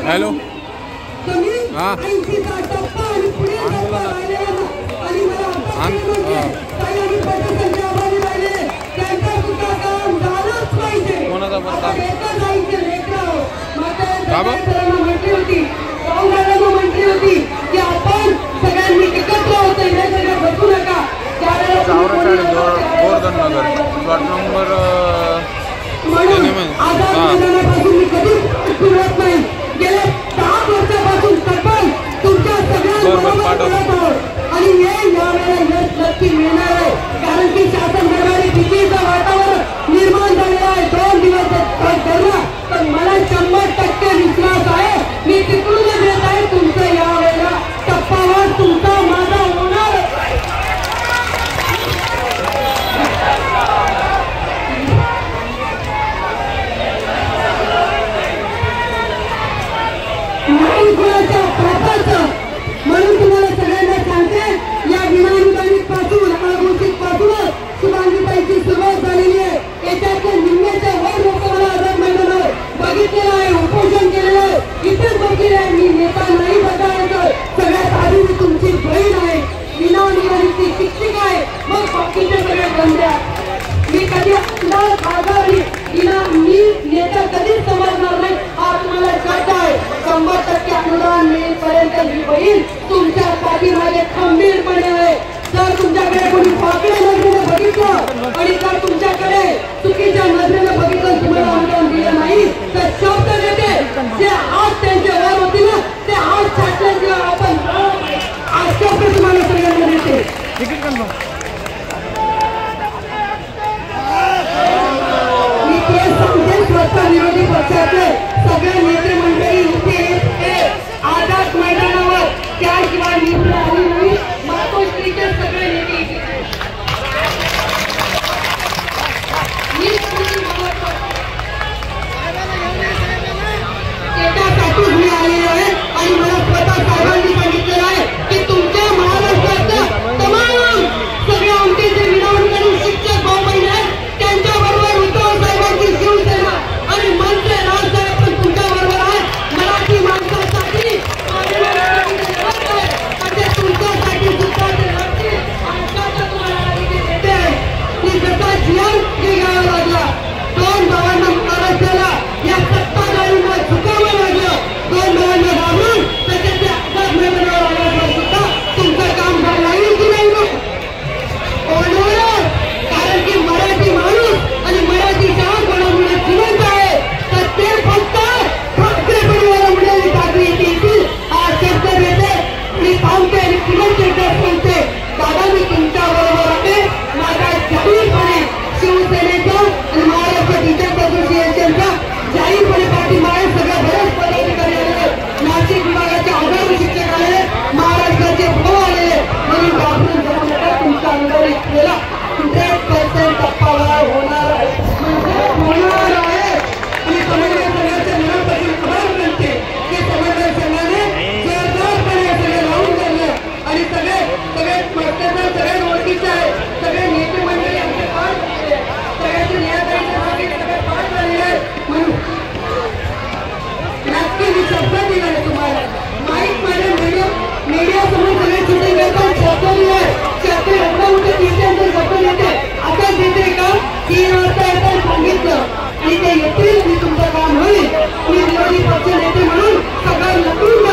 Hello हां म्हटली होती, राहुल म्हटली होती की आपण सगळ्यांनी एकत्र होतो, सगळ्या बसू नका. आजापासून मी कधीच फिरत नाही. गेल्या 10 वर्षापासून सरपंच तुमच्या सगळ्यांबरोबर आणि यावेळेला यश नक्की मिळणार आहे. कारण की शासन दरबारी भीतीचं वातावरण निर्माण झालेलं आहे. 2 दिवस धरला तर मला 100% विश्वास आहे. मी तिकडूनच येत आहे. तुमचं यावेळेला टप्पावर तुमचा माझा होणार. म्हणून तुम्हाला सगळ्यांना सांगते, या विनानुदानित पासून आघोषित पासूनच शुभांगीताईची सुरुवात झालेली आहे. याच्यातल्या निम्म्याच्या वर लोक मला आझाद मैदानावर बघितलेलं आहे, उपोषण केलेलं आहे, इथेच बघितले आहे. मी नेता नाही बघायचं. सगळ्यात आधी मी तुमची बहीण आहे, विनानुदानितची शिक्षिका आहे, मग बाकीच्या सगळ्या बंद्या. मी कधी मी नेता कधीच समजणार नाही. हा तुम्हाला शब्द आहे. 100% अनुदान मिळेपर्यंत ही बहीण तुमच्या पाठीमागे खंबीरपणे आहे. जर तुमच्याकडे कोणी पाकळ्या नजरेने बघितलं आणि जर तुमच्याकडे चुकीच्या नजरेने बघितलं, तुम्हाला अनुदान दिलं नाही तर शब्द देते, जे हात त्यांच्या वर होतील ना ते हात छाटल्याशिवाय आपण आज शब्द तुम्हाला सगळ्यांना देते. विरोधी पक्षाचे सगळे नेते मंडळी इथे आझाद मैदानावर त्याशिवाय निवडून आली नाही. मातोश्रीचे सगळे नेते त्याच्यासाठी मी आलेलो आहे. आणि मला स्वतः साहेबांनी सांगितलेलं आहे की तुमच्या महाराष्ट्रातल्या तमाम सगळे आमचे जे विनावून शिक्षक भाऊ बहीण आहेत त्यांच्याबरोबर उद्धव साहेबांची शिवसेना आणि मंत्री राजसाहेब पण तुमच्या बरोबर आहेत. मराठी माणसासाठी तुमच्यासाठी सुद्धा ते लढतील. की जसा जीवन घ्यावा लागला, 2 भावांना महाराष्ट्राला या सत्ताधाऱ्यांना झुकावं लागलं, 2 भावांना घाबरून त्याच्याचे आघात मिळवण्यावर आल्यावर सुद्धा तुमचं काम झालं नाही की नाही. कारण की मराठी माणूस आणि मराठी शाळा बनवणे जिवंत आहे. तर ते फक्त ठाकरे परिवारामुळे ठाकरे येतील हा शब्द देते. मी थांबते आणि पुनः एकदा सांगते, दादा मी तुमच्या बरोबर आहे. माझा जाहीरपणे शिवसेनेचा आणि महाराष्ट्र टीचर्स असोसिएशनचा जाहीरपणे पाठिंबा आहे. सगळ्या बरेच पदाधिकारी आलेले, नाशिक विभागाचे हजारो शिक्षक आलेले, महाराष्ट्राचे भाऊ आलेले. म्हणून घाबरून जाऊ नका. तुमचा अनुभव केला 100% टप्पावर होणार आहे, होणार आहे. आणि समन्वय संघाच्या मनापासून आभार मानते की समन्वय संघाने जोरदारपणे सगळे लावून धरले आणि सगळे सगळे ओळखीचे आहे. सगळे नेते मंडळी आमचे पार झाले, सगळ्याचे नियंत्रणासाठी सगळे पार झालेले आहे. म्हणून नक्की मी शब्द दिला आहे तुम्हाला. माईक मध्ये मीडिया समोर सगळे शूटिंग करतात. शब्द दिला आहे. शब्द एवढा मोठे टीचरचे शब्द देते. आता देते का 3 वाजता येतात सांगितलं आणि ते येतील. मी तुमचं काम होईल. मी विरोधी पक्ष नेते म्हणून सगळं लपून